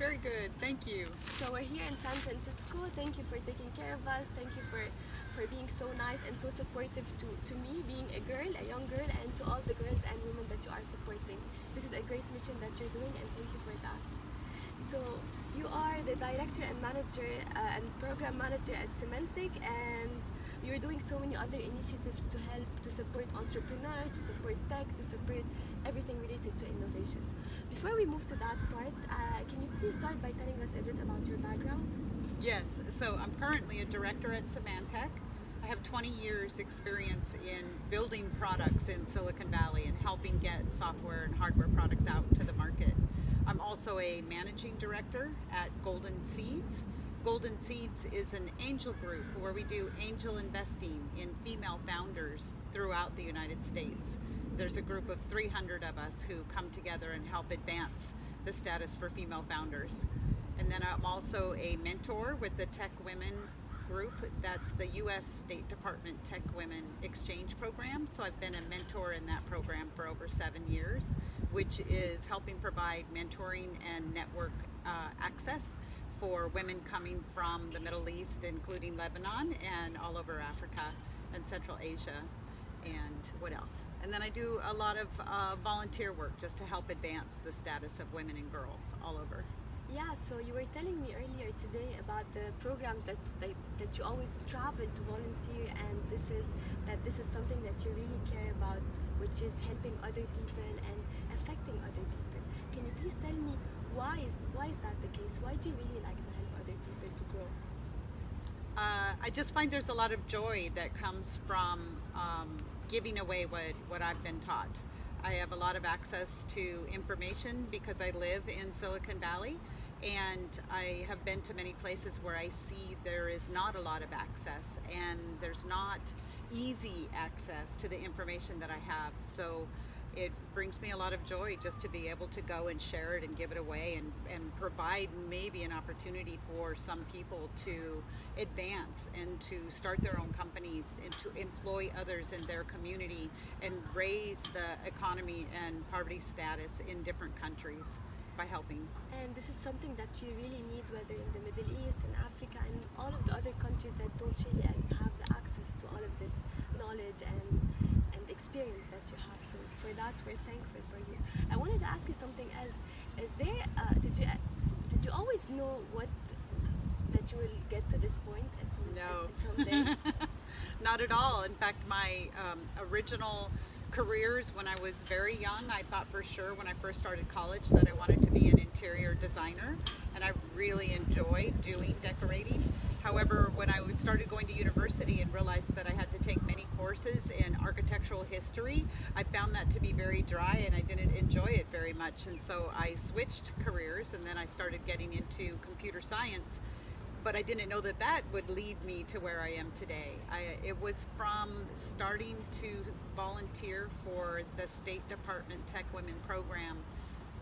Very good. Thank you. So we're here in San Francisco. Thank you for taking care of us. Thank you for being so nice and so supportive to me, being a girl, a young girl, and to all the girls and women that you are supporting. This is a great mission that you're doing, and thank you for that. So you are the director and manager and program manager at Symantec, and you're doing so many other initiatives to help to support entrepreneurs, to support tech, to support everything related to innovations. Before we move to that part, can you please start by telling us a bit about your background? Yes, so I'm currently a director at Symantec. I have 20 years experience in building products in Silicon Valley and helping get software and hardware products out to the market. I'm also a managing director at GoldenSeeds. GoldenSeeds is an angel group where we do angel investing in female founders throughout the United States. There's a group of 300 of us who come together and help advance the status for female founders. And then I'm also a mentor with the Tech Women group. That's the U.S. State Department Tech Women Exchange Program. So I've been a mentor in that program for over 7 years, which is helping provide mentoring and network access for women coming from the Middle East, including Lebanon and all over Africa and Central Asia. And what else? And then I do a lot of volunteer work just to help advance the status of women and girls all over. Yeah, so you were telling me earlier today about the programs that you always travel to volunteer, and this is something that you really care about, which is helping other people and affecting other people. Can you please tell me why is that the case? Why do you really like to help other people to grow? I just find there's a lot of joy that comes from giving away what I've been taught. I have a lot of access to information because I live in Silicon Valley, and I have been to many places where I see there is not a lot of access and there's not easy access to the information that I have. So it brings me a lot of joy just to be able to go and share it and give it away and provide maybe an opportunity for some people to advance and to start their own companies and to employ others in their community and raise the economy and poverty status in different countries by helping. And this is something that you really need, whether in the Middle East, in Africa, and all of the other countries that don't really have the access to all of this knowledge and experience that you have. So for that, we're thankful for you. I wanted to ask you something else. Is there did you always know that you will get to this point at someday? Not at all. In fact, my original careers when I was very young, I thought for sure when I first started college that I wanted to be an interior designer, and I really enjoyed doing decorating. However, when I started going to university and realized that I had to take many courses in architectural history, I found that to be very dry and I didn't enjoy it very much. And so I switched careers, and then I started getting into computer science. But I didn't know that that would lead me to where I am today. It was from starting to volunteer for the State Department Tech Women program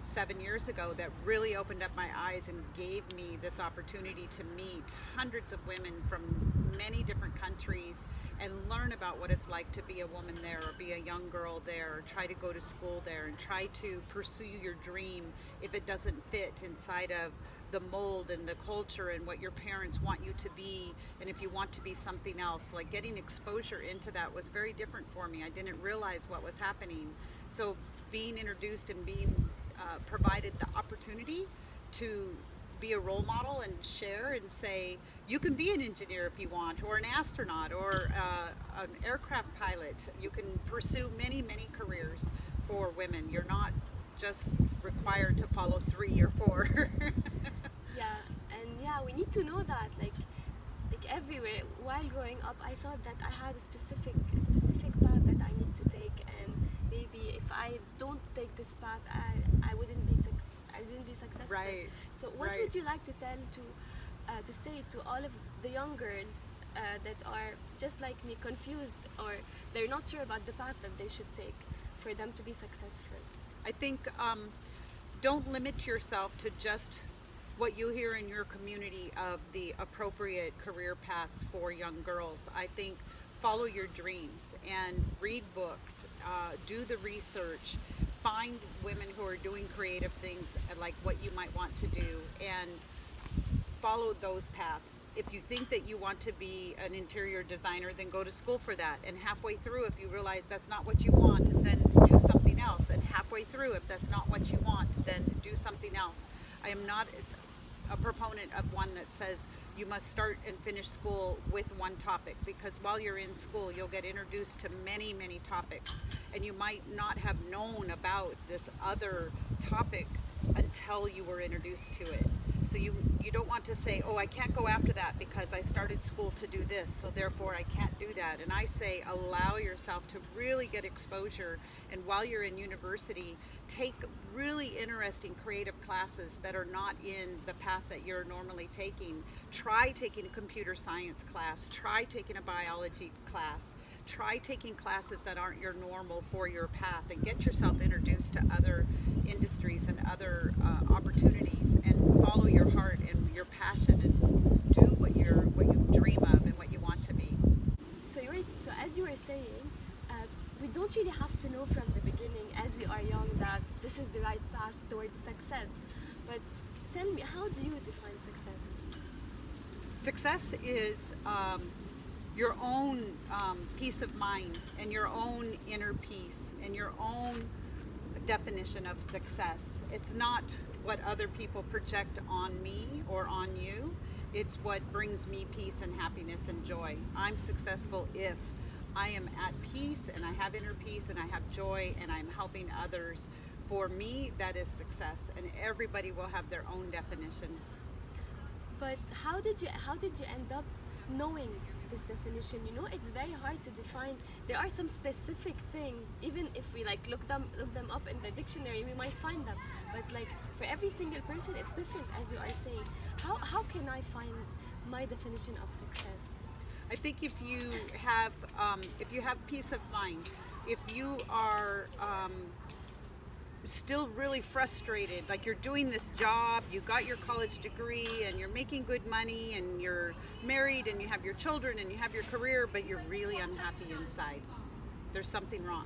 7 years ago that really opened up my eyes and gave me this opportunity to meet hundreds of women from many different countries and learn about what it's like to be a woman there or be a young girl there or try to go to school there and try to pursue your dream if it doesn't fit inside of the mold and the culture and what your parents want you to be, and if you want to be something else. Like, getting exposure into that was very different for me. I didn't realize what was happening. So being introduced and being provided the opportunity to be a role model and share and say, you can be an engineer if you want, or an astronaut, or an aircraft pilot. You can pursue many careers for women. You're not just required to follow 3 or 4. We need to know that, like everywhere. While growing up, I thought that I had a specific path that I need to take, and maybe if I don't take this path, I wouldn't be successful. Right. So what would you like to tell to say to all of the young girls that are just like me, confused, or they're not sure about the path that they should take for them to be successful? I think don't limit yourself to just what you hear in your community of the appropriate career paths for young girls. I think follow your dreams and read books, do the research, find women who are doing creative things like what you might want to do and follow those paths. If you think that you want to be an interior designer, then go to school for that. And halfway through, if you realize that's not what you want, then do something else. And halfway through, if that's not what you want, then do something else. I am not a proponent of one that says you must start and finish school with one topic, because while you're in school, you'll get introduced to many, many topics, and you might not have known about this other topic until you were introduced to it. So you don't want to say, oh, I can't go after that because I started school to do this, so therefore I can't do that. And I say allow yourself to really get exposure, and while you're in university, take really interesting creative classes that are not in the path that you're normally taking. Try taking a computer science class, try taking a biology class, try taking classes that aren't your normal for your path, and get yourself introduced to other industries and other opportunities, and follow your heart and your passion, and do what you dream of and what you want to be. So as you were saying, we don't really have to know from the beginning as we are young that this is the right path towards success. But tell me, how do you define success? Success is your own peace of mind and your own inner peace and your own definition of success. It's not what other people project on me or on you. It's what brings me peace and happiness and joy. I'm successful if I am at peace and I have inner peace and I have joy and I'm helping others. For me, that is success, and everybody will have their own definition. But how did you end up knowing this definition? You know, it's very hard to define. There are some specific things, even if we like look them up in the dictionary, we might find them. But like for every single person, it's different, as you are saying. How can I find my definition of success? I think if you have peace of mind, if you are still really frustrated, like you're doing this job, you got your college degree and you're making good money and you're married and you have your children and you have your career, but you're really unhappy inside, there's something wrong.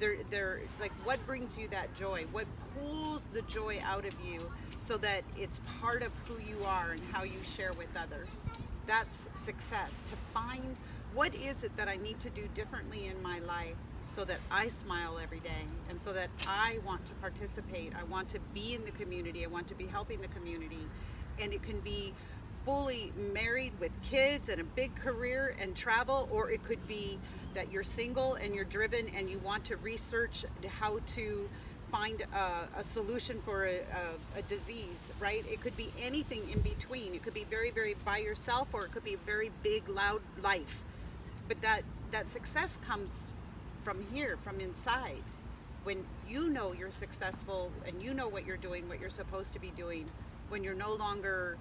There, like, what brings you that joy? What pulls the joy out of you so that it's part of who you are and how you share with others? That's success. To find what is it that I need to do differently in my life so that I smile every day, and so that I want to participate, I want to be in the community, I want to be helping the community. And it can be fully married with kids and a big career and travel, or it could be that you're single and you're driven and you want to research how to find a solution for a disease, right? It could be anything in between. It could be very, very by yourself, or it could be a very big, loud life. But that success comes from here, from inside. When you know you're successful and you know what you're doing, what you're supposed to be doing, when you're no longer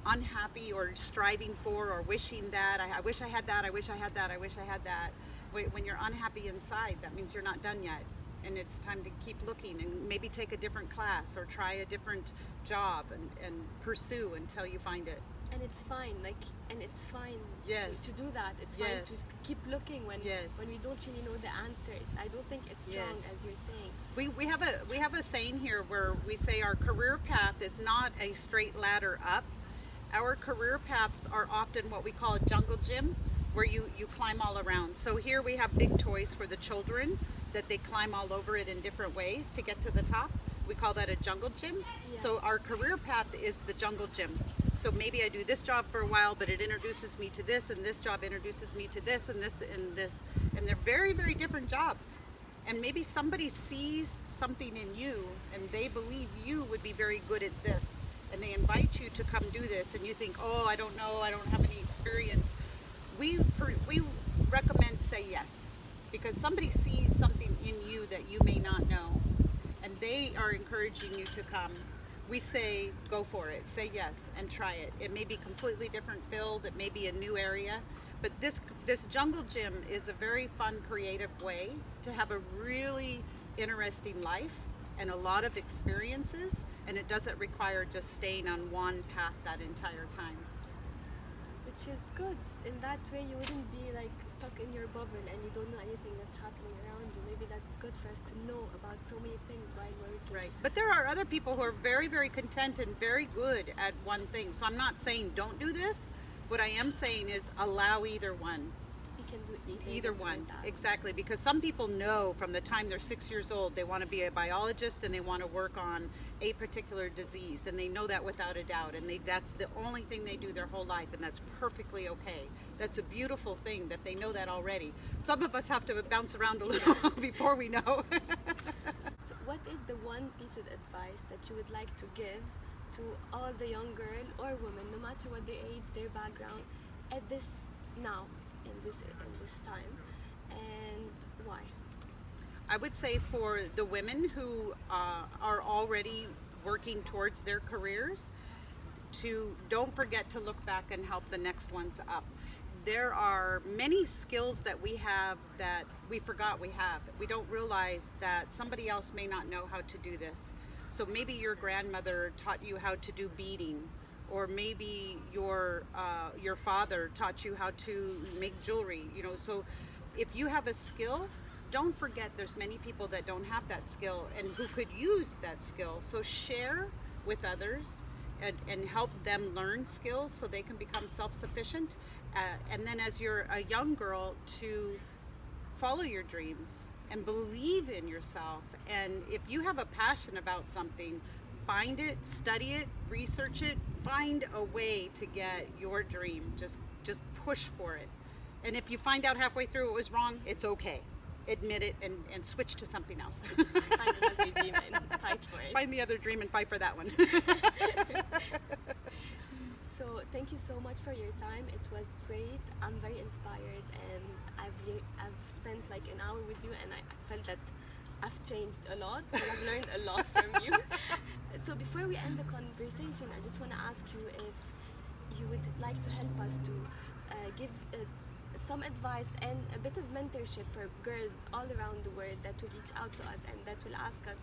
unhappy or striving for or wishing that, I wish I had that, I wish I had that, I wish I had that. When you're unhappy inside, that means you're not done yet. And it's time to keep looking and maybe take a different class or try a different job and pursue until you find it. And it's fine, and it's fine Yes. to do that. It's Yes. fine to keep looking when Yes. we don't really know the answers. I don't think it's wrong, Yes. as you're saying. We have a saying here where we say our career path is not a straight ladder up. Our career paths are often what we call a jungle gym, where you climb all around. So here we have big toys for the children that they climb all over it in different ways to get to the top. We call that a jungle gym. Yeah. So our career path is the jungle gym. So maybe I do this job for a while, but it introduces me to this, and this job introduces me to this, and this, and this. And they're very, very different jobs. And maybe somebody sees something in you, and they believe you would be very good at this. And they invite you to come do this, and you think, oh, I don't know, I don't have any experience. We recommend say yes, because somebody sees something in you that you may not know, and they are encouraging you to come. We say go for it, say yes, and try it. It may be completely different field, it may be a new area, but this jungle gym is a very fun, creative way to have a really interesting life and a lot of experiences, and it doesn't require just staying on one path that entire time. which is good. In that way, you wouldn't be like stuck in your bubble and you don't know anything that's happening around you. Maybe that's good for us to know about so many things while working. Right. But there are other people who are very, very content and very good at one thing. So I'm not saying don't do this. What I am saying is allow either one. You can do Either one, exactly, because some people know from the time they're 6 years old they want to be a biologist and they want to work on a particular disease, and they know that without a doubt, and that's the only thing they do their whole life, and that's perfectly okay. That's a beautiful thing that they know that already. Some of us have to bounce around a little before we know. So what is the one piece of advice that you would like to give to all the young girl or women, no matter what their age, their background, at this now, in this time, and why? I would say for the women who are already working towards their careers, to don't forget to look back and help the next ones up. There are many skills that we have that we forgot we have. We don't realize that somebody else may not know how to do this. So maybe your grandmother taught you how to do beading, or maybe your father taught you how to make jewelry. You know, so if you have a skill, don't forget there's many people that don't have that skill and who could use that skill. So share with others and help them learn skills so they can become self-sufficient. And then as you're a young girl, to follow your dreams and believe in yourself. And if you have a passion about something, find it, study it, research it, find a way to get your dream. Just push for it. And if you find out halfway through it was wrong, it's okay. Admit it and switch to something else. Find another dream and fight for it. Find the other dream and fight for that one. So thank you so much for your time. It was great. I'm very inspired, and I've spent like an hour with you, and I felt that I've changed a lot, and I've learned a lot from you. So before we end the conversation, I just want to ask you if you would like to help us to give some advice and a bit of mentorship for girls all around the world that will reach out to us and that will ask us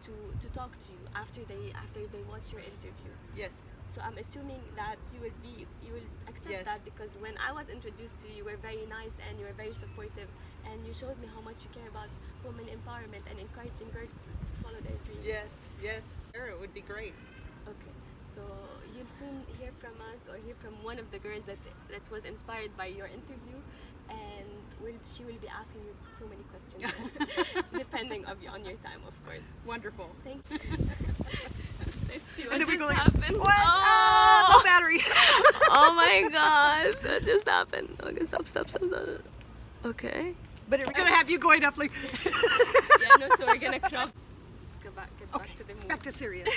to talk to you after they watch your interview. Yes. So I'm assuming that you will accept Yes. that, because when I was introduced to you, you were very nice and you were very supportive, and you showed me how much you care about women empowerment and encouraging girls to follow their dreams. Yes, yes. Sure, it would be great. Okay, so you'll soon hear from us or hear from one of the girls that was inspired by your interview, and she will be asking you so many questions, depending on your time, of course. Wonderful. Thank you. Let's see And what then we go just like, happened. what? Oh! No battery. Oh my god, what just happened? Okay, stop. Okay. But we're gonna have you going up like. Yeah, no, so we're gonna crop. Get back Okay, to the movie. back to serious.